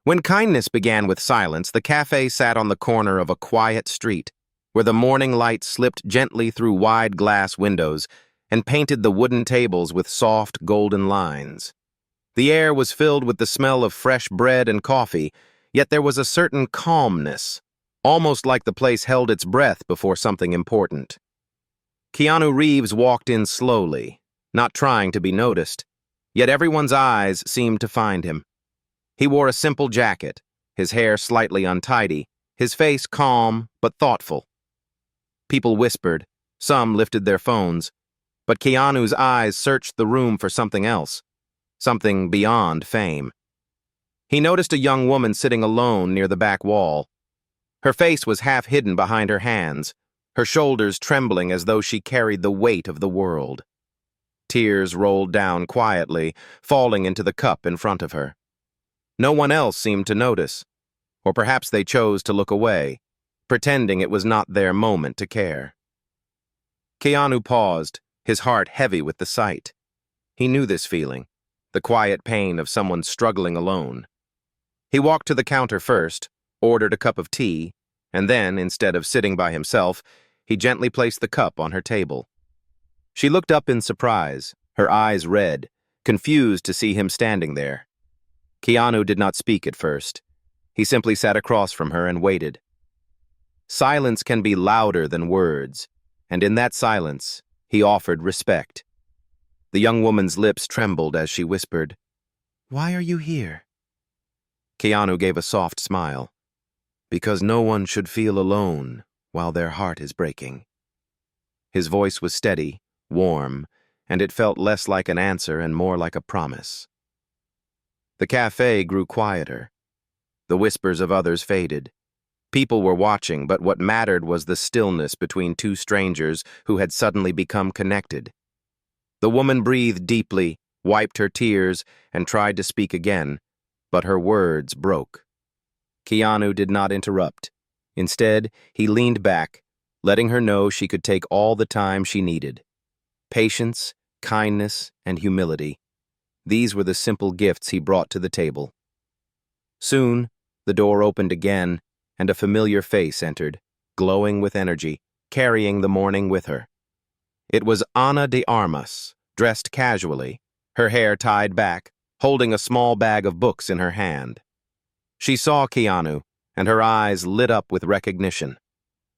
When kindness began with silence, the café sat on the corner of a quiet street, where the morning light slipped gently through wide glass windows and painted the wooden tables with soft golden lines. The air was filled with the smell of fresh bread and coffee, yet there was a certain calmness, almost like the place held its breath before something important. Keanu Reeves walked in slowly, not trying to be noticed, yet everyone's eyes seemed to find him. He wore a simple jacket, his hair slightly untidy, his face calm but thoughtful. People whispered, some lifted their phones, but Keanu's eyes searched the room for something else, something beyond fame. He noticed a young woman sitting alone near the back wall. Her face was half hidden behind her hands, her shoulders trembling as though she carried the weight of the world. Tears rolled down quietly, falling into the cup in front of her. No one else seemed to notice, or perhaps they chose to look away, pretending it was not their moment to care. Keanu paused, his heart heavy with the sight. He knew this feeling, the quiet pain of someone struggling alone. He walked to the counter first, ordered a cup of tea, and then, instead of sitting by himself, he gently placed the cup on her table. She looked up in surprise, her eyes red, confused to see him standing there. Keanu did not speak at first. He simply sat across from her and waited. Silence can be louder than words, and in that silence, he offered respect. The young woman's lips trembled as she whispered, "Why are you here?" Keanu gave a soft smile. "Because no one should feel alone while their heart is breaking." His voice was steady, warm, and it felt less like an answer and more like a promise. The café grew quieter. The whispers of others faded. People were watching, but what mattered was the stillness between two strangers who had suddenly become connected. The woman breathed deeply, wiped her tears, and tried to speak again, but her words broke. Keanu did not interrupt. Instead, he leaned back, letting her know she could take all the time she needed. Patience, kindness, and humility. These were the simple gifts he brought to the table. Soon, the door opened again, and a familiar face entered, glowing with energy, carrying the morning with her. It was Ana de Armas, dressed casually, her hair tied back, holding a small bag of books in her hand. She saw Keanu, and her eyes lit up with recognition.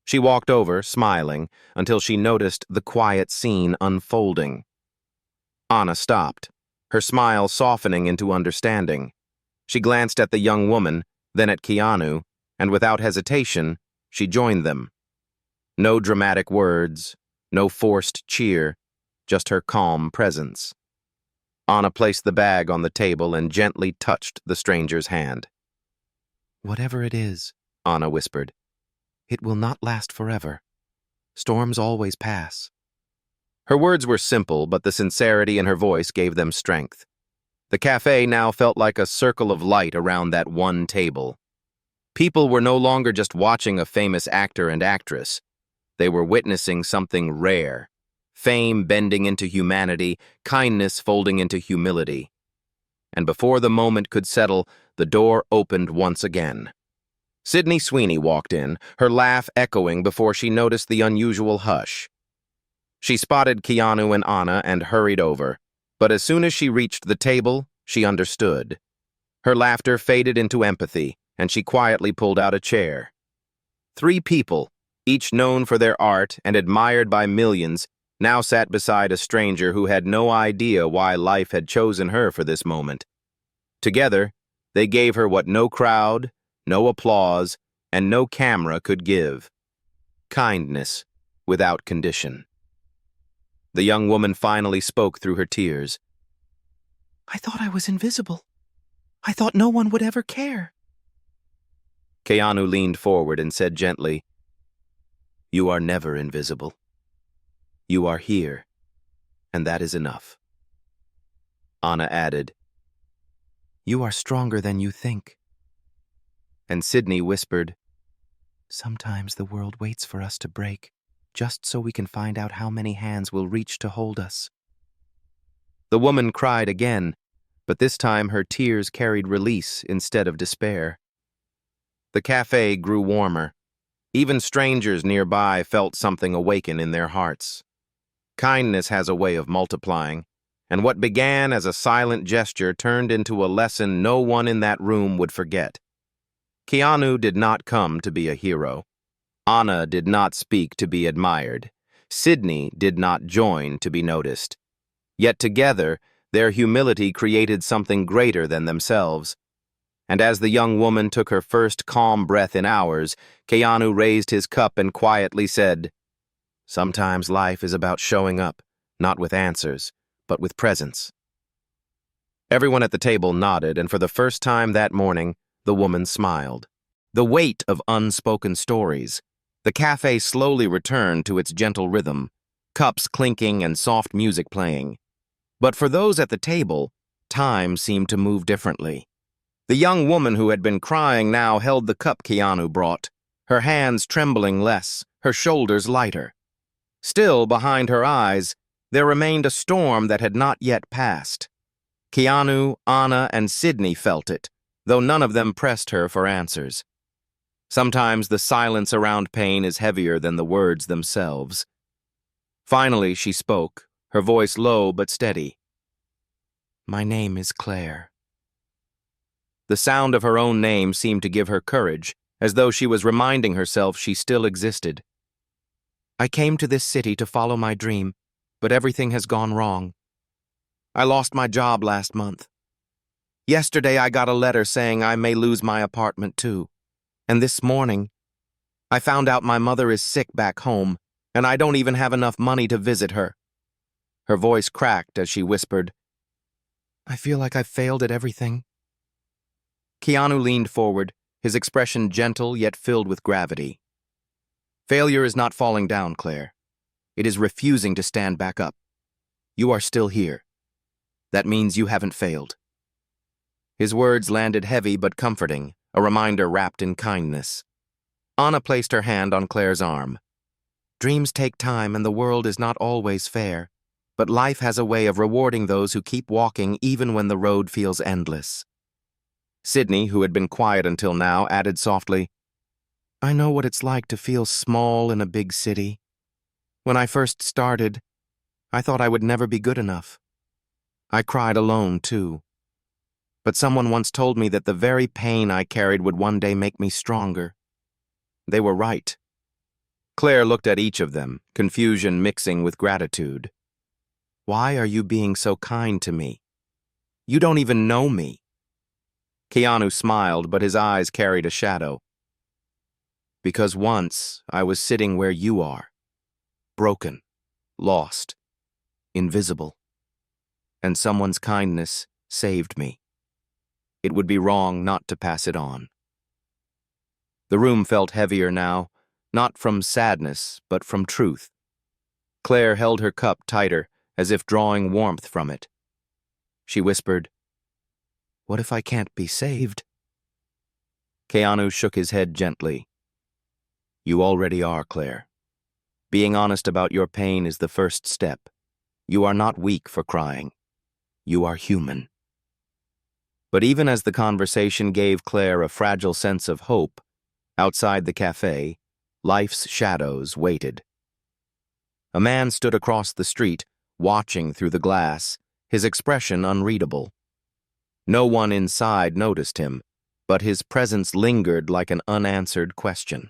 She walked over, smiling, until she noticed the quiet scene unfolding. Ana stopped, her smile softening into understanding. She glanced at the young woman, then at Keanu, and without hesitation, she joined them. No dramatic words, no forced cheer, just her calm presence. Ana placed the bag on the table and gently touched the stranger's hand. "Whatever it is," Ana whispered, "it will not last forever. Storms always pass." Her words were simple, but the sincerity in her voice gave them strength. The café now felt like a circle of light around that one table. People were no longer just watching a famous actor and actress. They were witnessing something rare. Fame bending into humanity, kindness folding into humility. And before the moment could settle, the door opened once again. Sweeney walked in, her laugh echoing before she noticed the unusual hush. She spotted Keanu and Ana and hurried over, but as soon as she reached the table, she understood. Her laughter faded into empathy, and she quietly pulled out a chair. Three people, each known for their art and admired by millions, now sat beside a stranger who had no idea why life had chosen her for this moment. Together, they gave her what no crowd, no applause, and no camera could give: kindness without condition. The young woman finally spoke through her tears. "I thought I was invisible. I thought no one would ever care." Keanu leaned forward and said gently, "You are never invisible. You are here, and that is enough." Ana added, "You are stronger than you think." And Sydney whispered, "Sometimes the world waits for us to break, just so we can find out how many hands will reach to hold us." The woman cried again, but this time her tears carried release instead of despair. The cafe grew warmer. Even strangers nearby felt something awaken in their hearts. Kindness has a way of multiplying, and what began as a silent gesture turned into a lesson no one in that room would forget. Keanu did not come to be a hero. Anna did not speak to be admired. Sydney did not join to be noticed. Yet together, their humility created something greater than themselves. And as the young woman took her first calm breath in hours, Keanu raised his cup and quietly said, "Sometimes life is about showing up, not with answers, but with presence." Everyone at the table nodded, and for the first time that morning, the woman smiled. The weight of unspoken stories. The cafe slowly returned to its gentle rhythm, cups clinking and soft music playing. But for those at the table, time seemed to move differently. The young woman who had been crying now held the cup Keanu brought, her hands trembling less, her shoulders lighter. Still, behind her eyes, there remained a storm that had not yet passed. Keanu, Anna, and Sydney felt it, though none of them pressed her for answers. Sometimes the silence around pain is heavier than the words themselves. Finally, she spoke, her voice low but steady. "My name is Claire." The sound of her own name seemed to give her courage, as though she was reminding herself she still existed. "I came to this city to follow my dream, but everything has gone wrong. I lost my job last month. Yesterday I got a letter saying I may lose my apartment too. And this morning, I found out my mother is sick back home, and I don't even have enough money to visit her." Her voice cracked as she whispered, "I feel like I've failed at everything." Keanu leaned forward, his expression gentle yet filled with gravity. "Failure is not falling down, Claire. It is refusing to stand back up. You are still here. That means you haven't failed." His words landed heavy but comforting, a reminder wrapped in kindness. Anna placed her hand on Claire's arm. "Dreams take time and the world is not always fair, but life has a way of rewarding those who keep walking even when the road feels endless." Sydney, who had been quiet until now, added softly, "I know what it's like to feel small in a big city. When I first started, I thought I would never be good enough. I cried alone, too. But someone once told me that the very pain I carried would one day make me stronger. They were right." Claire looked at each of them, confusion mixing with gratitude. "Why are you being so kind to me? You don't even know me." Keanu smiled, but his eyes carried a shadow. "Because once I was sitting where you are, broken, lost, invisible, and someone's kindness saved me. It would be wrong not to pass it on." The room felt heavier now, not from sadness, but from truth. Claire held her cup tighter, as if drawing warmth from it. She whispered, "What if I can't be saved?" Keanu shook his head gently. "You already are, Claire. Being honest about your pain is the first step. You are not weak for crying. You are human." But even as the conversation gave Claire a fragile sense of hope, outside the cafe, life's shadows waited. A man stood across the street, watching through the glass, his expression unreadable. No one inside noticed him, but his presence lingered like an unanswered question.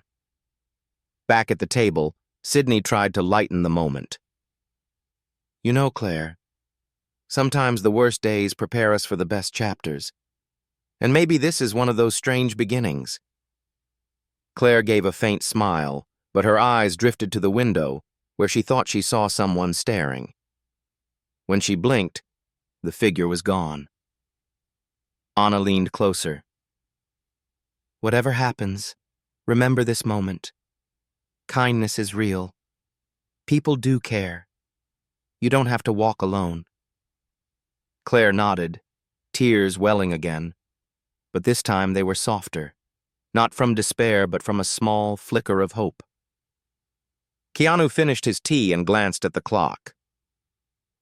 Back at the table, Sydney tried to lighten the moment. "You know, Claire, sometimes the worst days prepare us for the best chapters. And maybe this is one of those strange beginnings." Claire gave a faint smile, but her eyes drifted to the window, where she thought she saw someone staring. When she blinked, the figure was gone. Anna leaned closer. "Whatever happens, remember this moment. Kindness is real. People do care. You don't have to walk alone." Claire nodded, tears welling again, but this time they were softer, not from despair but from a small flicker of hope. Keanu finished his tea and glanced at the clock.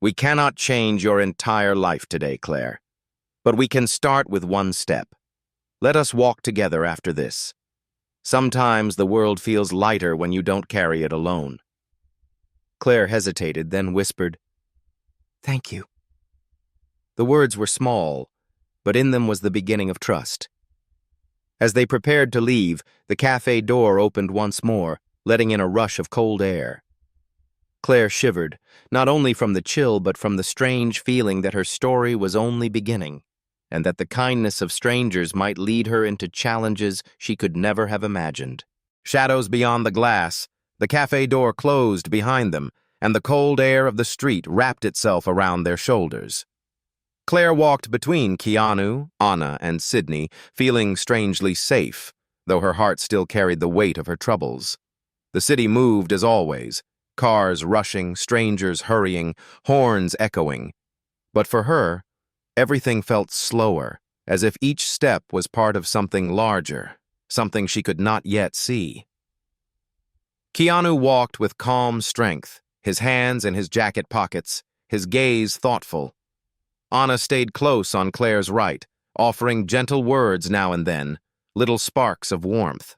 "We cannot change your entire life today, Claire. But we can start with one step. Let us walk together after this. Sometimes the world feels lighter when you don't carry it alone." Claire hesitated, then whispered, "Thank you." The words were small, but in them was the beginning of trust. As they prepared to leave, the cafe door opened once more, letting in a rush of cold air. Claire shivered, not only from the chill but from the strange feeling that her story was only beginning, and that the kindness of strangers might lead her into challenges she could never have imagined. Shadows beyond the glass, the cafe door closed behind them, and the cold air of the street wrapped itself around their shoulders. Claire walked between Keanu, Anna, and Sydney, feeling strangely safe, though her heart still carried the weight of her troubles. The city moved as always, cars rushing, strangers hurrying, horns echoing. But for her, everything felt slower, as if each step was part of something larger, something she could not yet see. Keanu walked with calm strength, his hands in his jacket pockets, his gaze thoughtful. Anna stayed close on Claire's right, offering gentle words now and then, little sparks of warmth.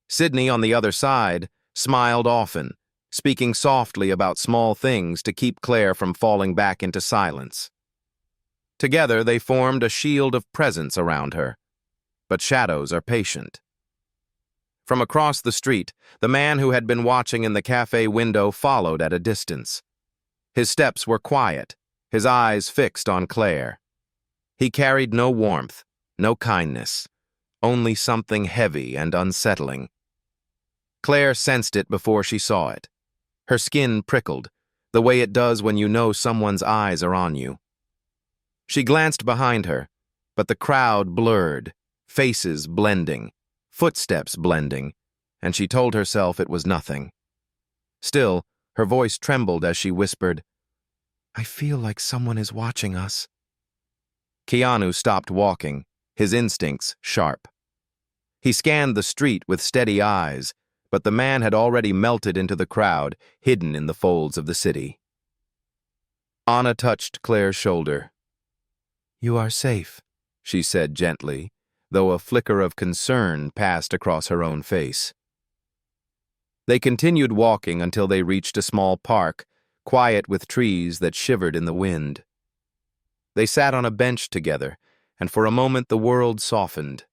Sydney, on the other side, smiled often, speaking softly about small things to keep Claire from falling back into silence. Together they formed a shield of presence around her. But shadows are patient. From across the street, the man who had been watching in the cafe window followed at a distance. His steps were quiet, his eyes fixed on Claire. He carried no warmth, no kindness, only something heavy and unsettling. Claire sensed it before she saw it. Her skin prickled, the way it does when you know someone's eyes are on you. She glanced behind her, but the crowd blurred, faces blending, footsteps blending, and she told herself it was nothing. Still, her voice trembled as she whispered, "I feel like someone is watching us." Keanu stopped walking, his instincts sharp. He scanned the street with steady eyes, but the man had already melted into the crowd, hidden in the folds of the city. Anna touched Claire's shoulder. "You are safe," she said gently, though a flicker of concern passed across her own face. They continued walking until they reached a small park, quiet with trees that shivered in the wind. They sat on a bench together, and for a moment the world softened.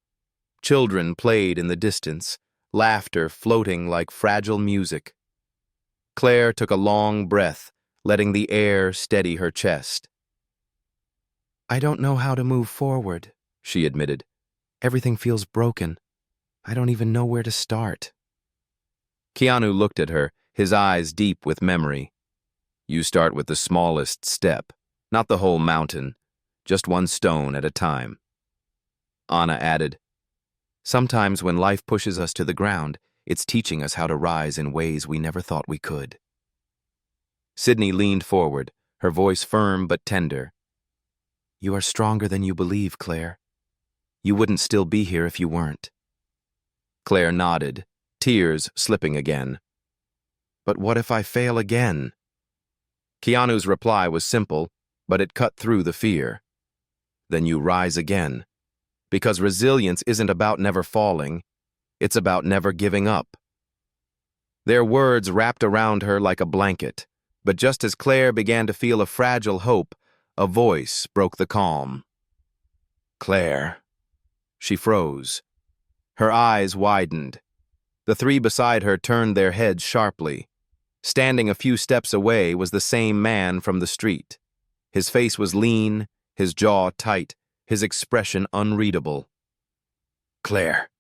Children played in the distance, laughter floating like fragile music. Claire took a long breath, letting the air steady her chest. "I don't know how to move forward," she admitted. "Everything feels broken. I don't even know where to start." Keanu looked at her, his eyes deep with memory. "You start with the smallest step, not the whole mountain, just one stone at a time." Anna added, "Sometimes when life pushes us to the ground, it's teaching us how to rise in ways we never thought we could." Sydney leaned forward, her voice firm but tender. "You are stronger than you believe, Claire. You wouldn't still be here if you weren't." Claire nodded, tears slipping again. "But what if I fail again?" Keanu's reply was simple, but it cut through the fear. "Then you rise again. Because resilience isn't about never falling, it's about never giving up." Their words wrapped around her like a blanket, but just as Claire began to feel a fragile hope, a voice broke the calm. "Claire." She froze. Her eyes widened. The three beside her turned their heads sharply. Standing a few steps away was the same man from the street. His face was lean, his jaw tight, his expression unreadable. "Claire,"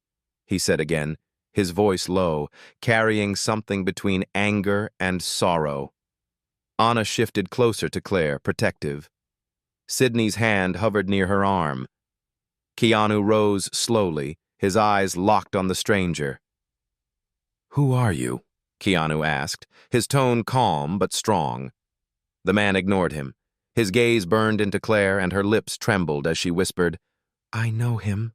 he said again, his voice low, carrying something between anger and sorrow. Anna shifted closer to Claire, protective. Sydney's hand hovered near her arm. Keanu rose slowly, his eyes locked on the stranger. "Who are you?" Keanu asked, his tone calm but strong. The man ignored him. His gaze burned into Claire, and her lips trembled as she whispered, "I know him."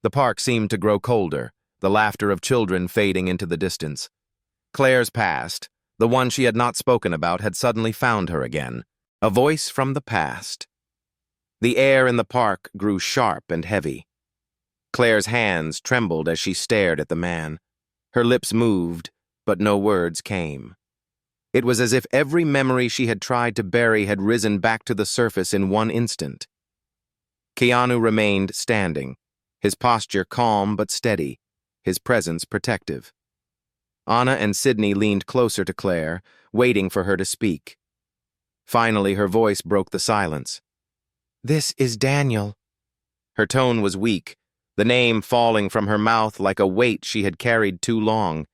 The park seemed to grow colder, the laughter of children fading into the distance. Claire's past, the one she had not spoken about, had suddenly found her again. A voice from the past. The air in the park grew sharp and heavy. Claire's hands trembled as she stared at the man. Her lips moved, but no words came. It was as if every memory she had tried to bury had risen back to the surface in one instant. Keanu remained standing, his posture calm but steady, his presence protective. Anna and Sydney leaned closer to Claire, waiting for her to speak. Finally, her voice broke the silence. "This is Daniel." Her tone was weak, the name falling from her mouth like a weight she had carried too long.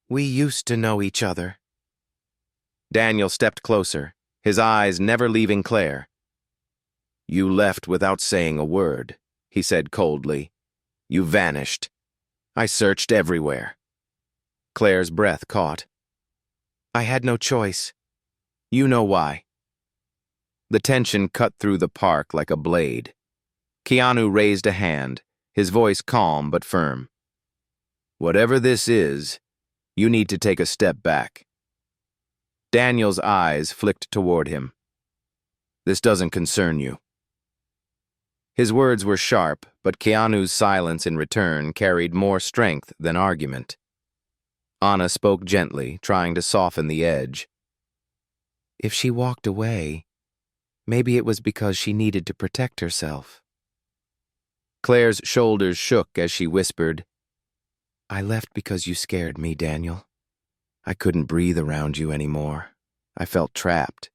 "We used to know each other." Daniel stepped closer, his eyes never leaving Claire. "You left without saying a word," he said coldly. "You vanished. I searched everywhere." Claire's breath caught. "I had no choice. You know why." The tension cut through the park like a blade. Keanu raised a hand, his voice calm but firm. "Whatever this is, you need to take a step back." Daniel's eyes flicked toward him. "This doesn't concern you." His words were sharp, but Keanu's silence in return carried more strength than argument. Anna spoke gently, trying to soften the edge. "If she walked away, maybe it was because she needed to protect herself." Claire's shoulders shook as she whispered, "I left because you scared me, Daniel. I couldn't breathe around you anymore. I felt trapped."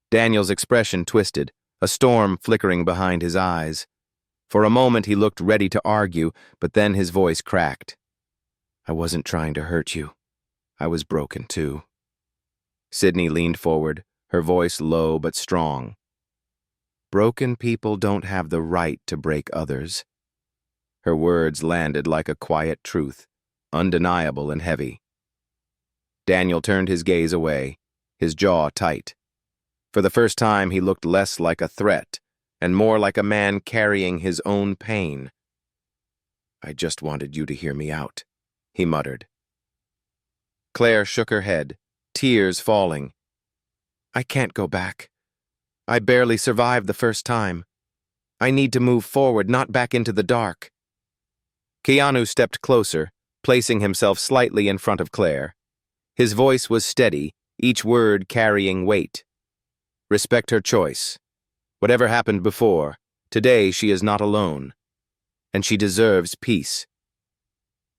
Daniel's expression twisted, a storm flickering behind his eyes. For a moment he looked ready to argue, but then his voice cracked. "I wasn't trying to hurt you. I was broken too." Sydney leaned forward, her voice low but strong. "Broken people don't have the right to break others." Her words landed like a quiet truth, undeniable and heavy. Daniel turned his gaze away, his jaw tight. For the first time he looked less like a threat and more like a man carrying his own pain. "I just wanted you to hear me out," he muttered. Claire shook her head, tears falling. "I can't go back. I barely survived the first time. I need to move forward, not back into the dark." Keanu stepped closer, placing himself slightly in front of Claire. His voice was steady, each word carrying weight. "Respect her choice. Whatever happened before, today she is not alone. And she deserves peace."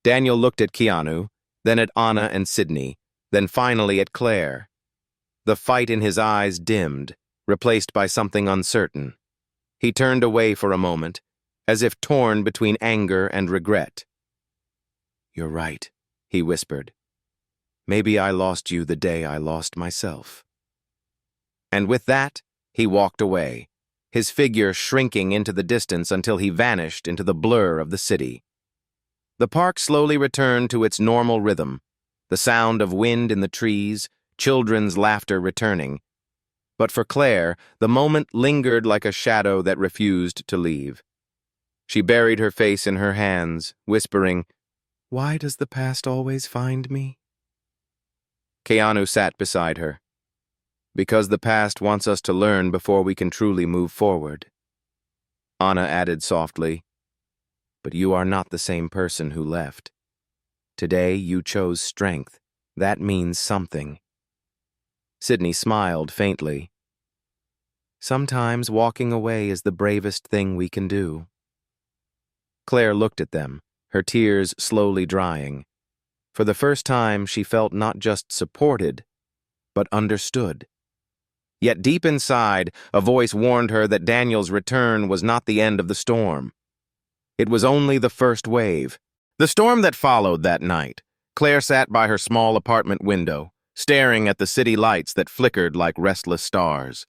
Daniel looked at Keanu, then at Anna and Sydney, then finally at Claire. The fight in his eyes dimmed, replaced by something uncertain. He turned away for a moment, as if torn between anger and regret. "You're right," he whispered. "Maybe I lost you the day I lost myself." And with that, he walked away, his figure shrinking into the distance until he vanished into the blur of the city. The park slowly returned to its normal rhythm, the sound of wind in the trees, children's laughter returning. But for Claire, the moment lingered like a shadow that refused to leave. She buried her face in her hands, whispering, "Why does the past always find me?" Keanu sat beside her. "Because the past wants us to learn before we can truly move forward." Anna added softly, "But you are not the same person who left. Today you chose strength. That means something." Sydney smiled faintly. "Sometimes walking away is the bravest thing we can do." Claire looked at them, her tears slowly drying. For the first time, she felt not just supported, but understood. Yet deep inside, a voice warned her that Daniel's return was not the end of the storm. It was only the first wave. The storm that followed that night, Claire sat by her small apartment window, staring at the city lights that flickered like restless stars.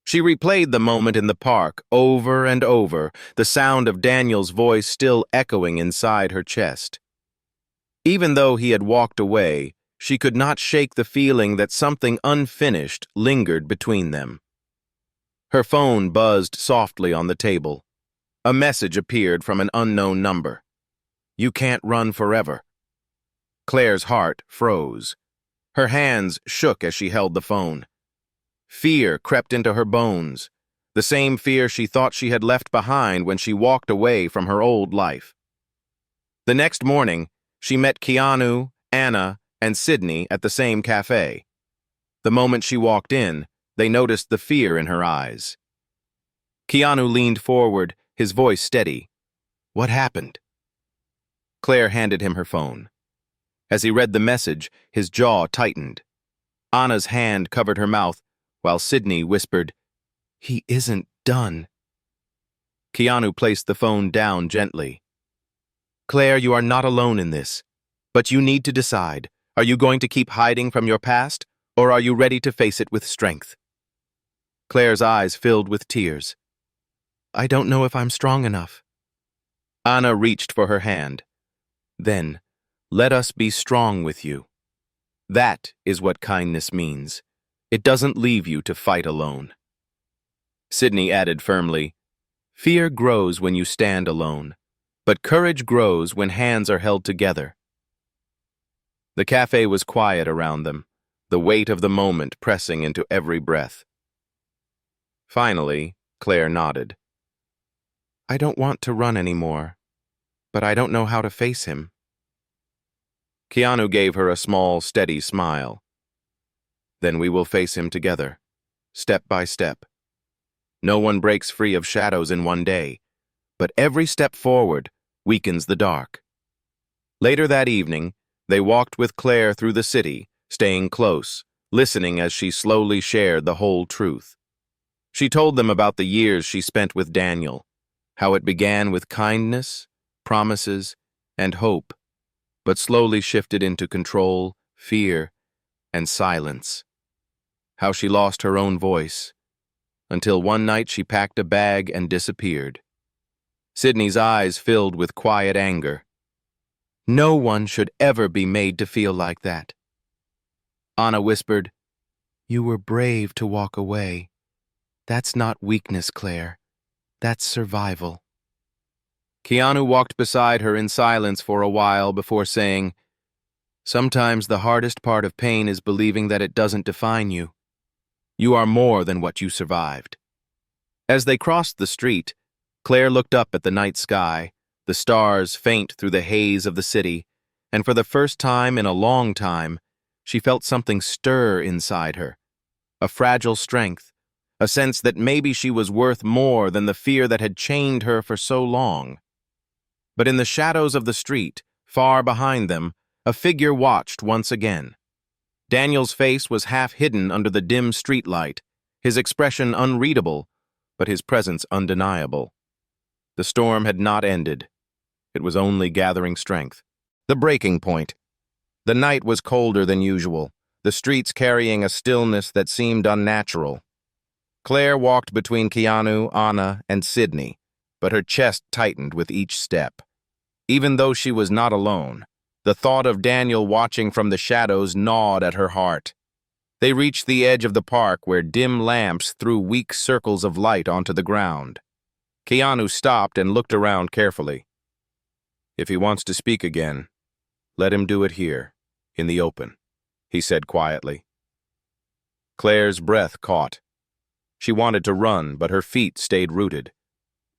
She replayed the moment in the park over and over, the sound of Daniel's voice still echoing inside her chest. Even though he had walked away, she could not shake the feeling that something unfinished lingered between them. Her phone buzzed softly on the table. A message appeared from an unknown number. "You can't run forever." Claire's heart froze. Her hands shook as she held the phone. Fear crept into her bones. the same fear she thought she had left behind when she walked away from her old life. The next morning, she met Keanu, Anna, and Sydney at the same café. The moment she walked in, they noticed the fear in her eyes. Keanu leaned forward, his voice steady. "What happened?" Claire handed him her phone. As he read the message, his jaw tightened. Anna's hand covered her mouth, while Sydney whispered, "He isn't done." Keanu placed the phone down gently. "Claire, you are not alone in this, but you need to decide. Are you going to keep hiding from your past, or are you ready to face it with strength?" Claire's eyes filled with tears. "I don't know if I'm strong enough." Anna reached for her hand. "Then, let us be strong with you. That is what kindness means. It doesn't leave you to fight alone." Sydney added firmly, "Fear grows when you stand alone, but courage grows when hands are held together." The cafe was quiet around them, the weight of the moment pressing into every breath. Finally, Claire nodded. "I don't want to run anymore, but I don't know how to face him." Keanu gave her a small, steady smile. "Then we will face him together, step by step. No one breaks free of shadows in one day, but every step forward weakens the dark." Later that evening, they walked with Claire through the city, staying close, listening as she slowly shared the whole truth. She told them about the years she spent with Daniel, how it began with kindness, promises, and hope, but slowly shifted into control, fear, and silence. How she lost her own voice, until one night she packed a bag and disappeared. Sydney's eyes filled with quiet anger. "No one should ever be made to feel like that." Anna whispered, "You were brave to walk away. That's not weakness, Claire. That's survival." Keanu walked beside her in silence for a while before saying, "Sometimes the hardest part of pain is believing that it doesn't define you. You are more than what you survived." As they crossed the street, Claire looked up at the night sky, the stars faint through the haze of the city, and for the first time in a long time, she felt something stir inside her, a fragile strength, a sense that maybe she was worth more than the fear that had chained her for so long. But in the shadows of the street, far behind them, a figure watched once again. Daniel's face was half hidden under the dim streetlight, his expression unreadable, but his presence undeniable. The storm had not ended. It was only gathering strength. The breaking point. The night was colder than usual, the streets carrying a stillness that seemed unnatural. Claire walked between Keanu, Anna, and Sydney, but her chest tightened with each step. Even though she was not alone, the thought of Daniel watching from the shadows gnawed at her heart. They reached the edge of the park where dim lamps threw weak circles of light onto the ground. Keanu stopped and looked around carefully. "If he wants to speak again, let him do it here, in the open," he said quietly. Claire's breath caught. She wanted to run, but her feet stayed rooted.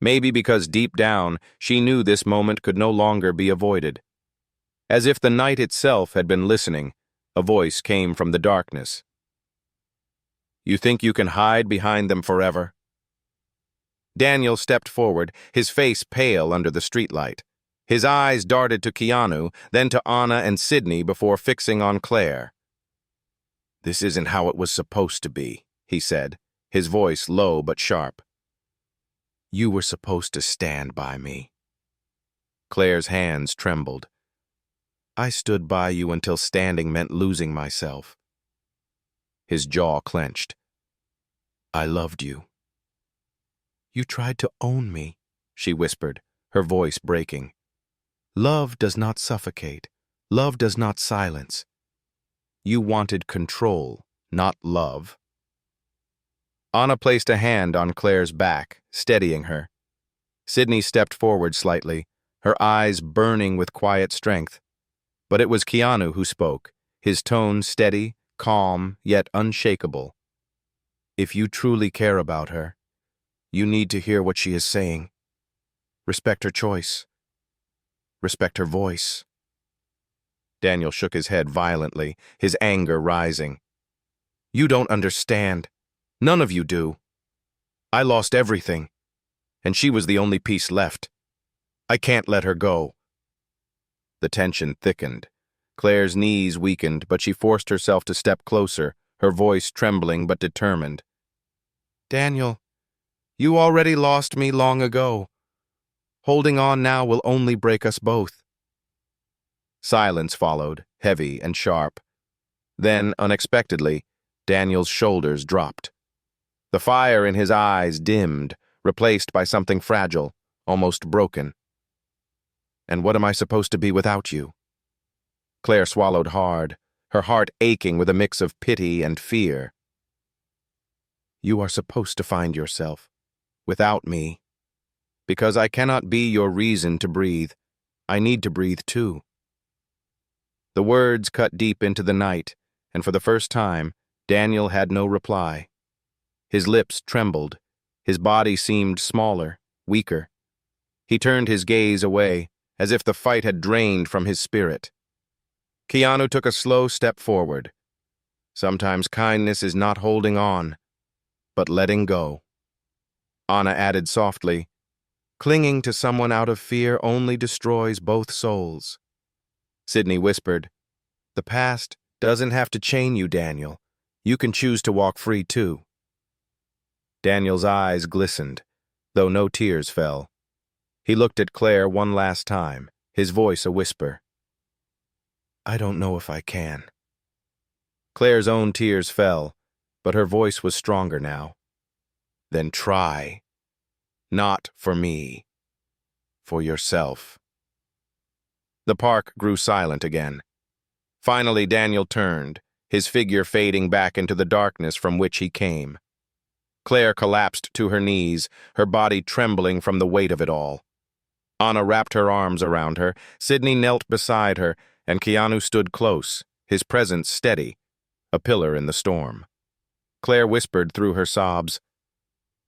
Maybe because deep down, she knew this moment could no longer be avoided. As if the night itself had been listening, a voice came from the darkness. "You think you can hide behind them forever?" Daniel stepped forward, his face pale under the streetlight. His eyes darted to Keanu, then to Anna and Sydney before fixing on Claire. "This isn't how it was supposed to be," he said, his voice low but sharp. "You were supposed to stand by me." Claire's hands trembled. "I stood by you until standing meant losing myself." His jaw clenched. "I loved you." "You tried to own me," she whispered, her voice breaking. "Love does not suffocate. Love does not silence. You wanted control, not love." Anna placed a hand on Claire's back, steadying her. Sydney stepped forward slightly, her eyes burning with quiet strength. But it was Keanu who spoke, his tone steady, calm, yet unshakable. "If you truly care about her, You need to hear what she is saying. Respect her choice. Respect her voice. Daniel shook his head violently, his anger rising. You don't understand. None of you do. I lost everything, and she was the only piece left. I can't let her go. The tension thickened. Claire's knees weakened, but she forced herself to step closer, her voice trembling but determined. Daniel, you already lost me long ago. Holding on now will only break us both. Silence followed, heavy and sharp. Then, unexpectedly, Daniel's shoulders dropped. The fire in his eyes dimmed, replaced by something fragile, almost broken. And what am I supposed to be without you? Claire swallowed hard, her heart aching with a mix of pity and fear. You are supposed to find yourself, without me. Because I cannot be your reason to breathe. I need to breathe too. The words cut deep into the night, and for the first time, Daniel had no reply. His lips trembled, his body seemed smaller, weaker. He turned his gaze away, as if the fight had drained from his spirit. Keanu took a slow step forward. Sometimes kindness is not holding on, but letting go. Anna added softly, clinging to someone out of fear only destroys both souls. Sydney whispered, the past doesn't have to chain you, Daniel. You can choose to walk free too. Daniel's eyes glistened, though no tears fell. He looked at Claire one last time, his voice a whisper. I don't know if I can. Claire's own tears fell, but her voice was stronger now. Then try. Not for me. For yourself. The park grew silent again. Finally, Daniel turned, his figure fading back into the darkness from which he came. Claire collapsed to her knees, her body trembling from the weight of it all. Anna wrapped her arms around her, Sydney knelt beside her, and Keanu stood close, his presence steady, a pillar in the storm. Claire whispered through her sobs,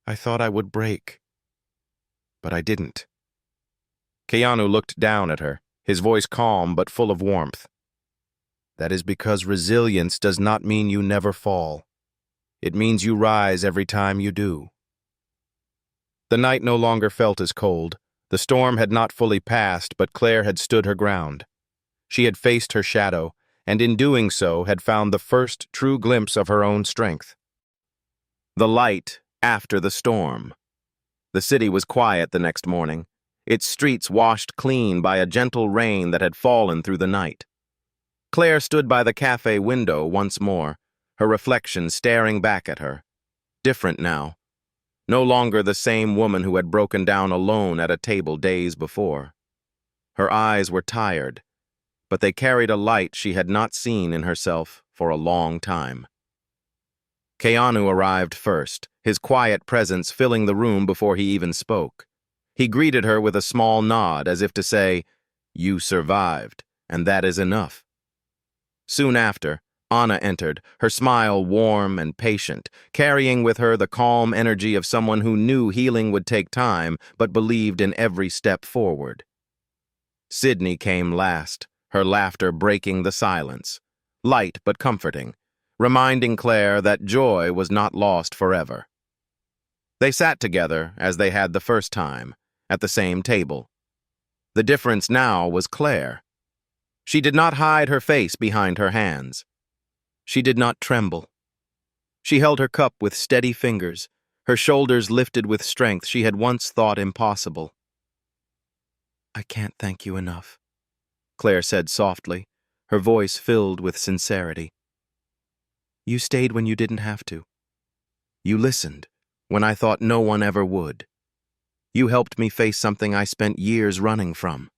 I thought I would break. But I didn't. Keanu looked down at her, his voice calm but full of warmth. That is because resilience does not mean you never fall. It means you rise every time you do. The night no longer felt as cold. The storm had not fully passed, but Claire had stood her ground. She had faced her shadow, and in doing so had found the first true glimpse of her own strength. The light after the storm. The city was quiet the next morning, its streets washed clean by a gentle rain that had fallen through the night. Claire stood by the café window once more, her reflection staring back at her. Different now. No longer the same woman who had broken down alone at a table days before. Her eyes were tired, but they carried a light she had not seen in herself for a long time. Keanu arrived first, his quiet presence filling the room before he even spoke. He greeted her with a small nod as if to say, You survived, and that is enough. Soon after, Anna entered, her smile warm and patient, carrying with her the calm energy of someone who knew healing would take time but believed in every step forward. Sydney came last, her laughter breaking the silence, light but comforting, reminding Claire that joy was not lost forever. They sat together, as they had the first time, at the same table. The difference now was Claire. She did not hide her face behind her hands. She did not tremble. She held her cup with steady fingers, her shoulders lifted with strength she had once thought impossible. I can't thank you enough, Claire said softly, her voice filled with sincerity. You stayed when you didn't have to. You listened when I thought no one ever would. You helped me face something I spent years running from.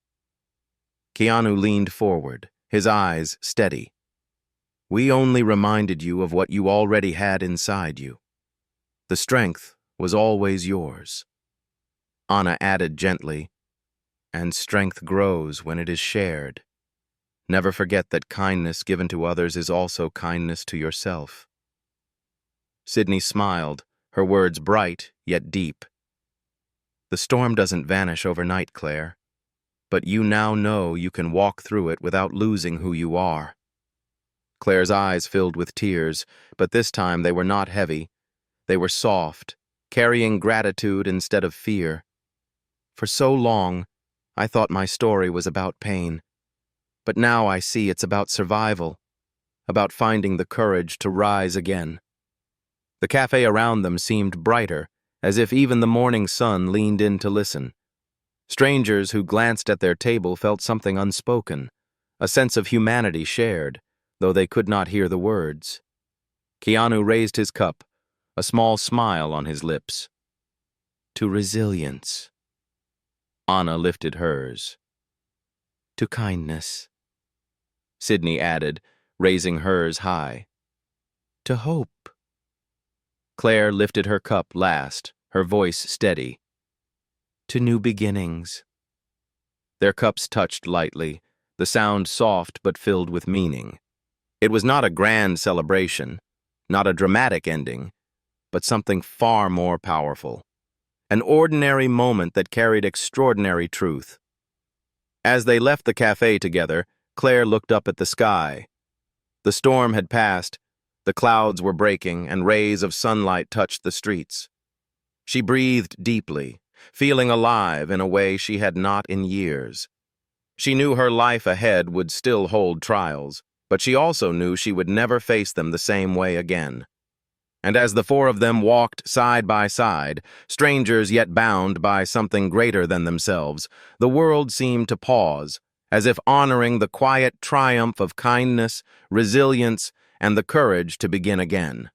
Keanu leaned forward, his eyes steady. We only reminded you of what you already had inside you. The strength was always yours. Anna added gently, and strength grows when it is shared. Never forget that kindness given to others is also kindness to yourself. Sydney smiled, her words bright yet deep. The storm doesn't vanish overnight, Claire, but you now know you can walk through it without losing who you are. Claire's eyes filled with tears, but this time they were not heavy. They were soft, carrying gratitude instead of fear. For so long, I thought my story was about pain, but now I see it's about survival, about finding the courage to rise again. The cafe around them seemed brighter, as if even the morning sun leaned in to listen. Strangers who glanced at their table felt something unspoken, a sense of humanity shared, though they could not hear the words. Keanu raised his cup, a small smile on his lips. To resilience. Anna lifted hers. To kindness. Sydney added, raising hers high. To hope. Claire lifted her cup last, her voice steady. To new beginnings. Their cups touched lightly, the sound soft but filled with meaning. It was not a grand celebration, not a dramatic ending, but something far more powerful. An ordinary moment that carried extraordinary truth. As they left the cafe together, Claire looked up at the sky. The storm had passed, the clouds were breaking, and rays of sunlight touched the streets. She breathed deeply, feeling alive in a way she had not in years. She knew her life ahead would still hold trials, but she also knew she would never face them the same way again. And as the four of them walked side by side, strangers yet bound by something greater than themselves, the world seemed to pause, as if honoring the quiet triumph of kindness, resilience, and the courage to begin again.